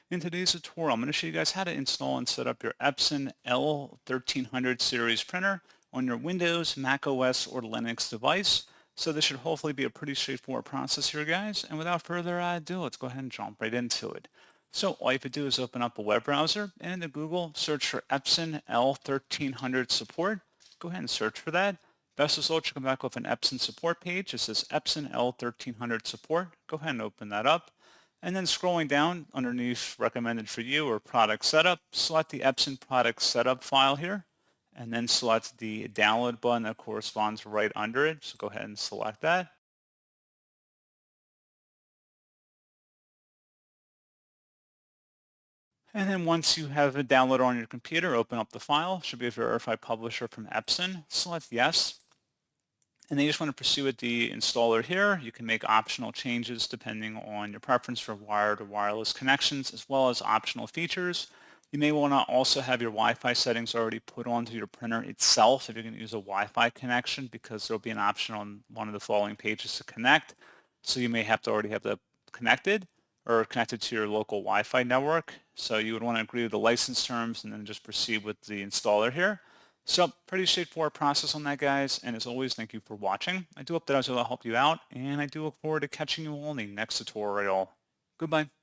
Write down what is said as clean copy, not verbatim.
In today's tutorial, I'm going to show you guys how to install and set up your Epson L1300 series printer on your Windows, Mac OS, or Linux device. So this should hopefully be a pretty straightforward process here, guys. And without further ado, let's go ahead and jump right into it. So all you have to do is open up a web browser and into Google, search for Epson L1300 support. Go ahead and search for that. Best result, you come back with an Epson support page. It says Epson L1300 support. Go ahead and open that up. And then scrolling down underneath recommended for you or product setup, select the Epson product setup file here, and then select the download button that corresponds right under it. So go ahead and select that. And then once you have it downloaded on your computer, open up the file. Should be a verified publisher from Epson. Select yes. And then you just want to pursue with the installer here. You can make optional changes depending on your preference for wired or wireless connections, as well as optional features. You may want to also have your Wi-Fi settings already put onto your printer itself if you're going to use a Wi-Fi connection, because there'll be an option on one of the following pages to connect. So you may have to already have that connected or connected to your local Wi-Fi network. So you would want to agree with the license terms and then just proceed with the installer here. So pretty straightforward process on that, guys. And as always, thank you for watching. I do hope that I was able to help you out, and I do look forward to catching you all in the next tutorial. Goodbye.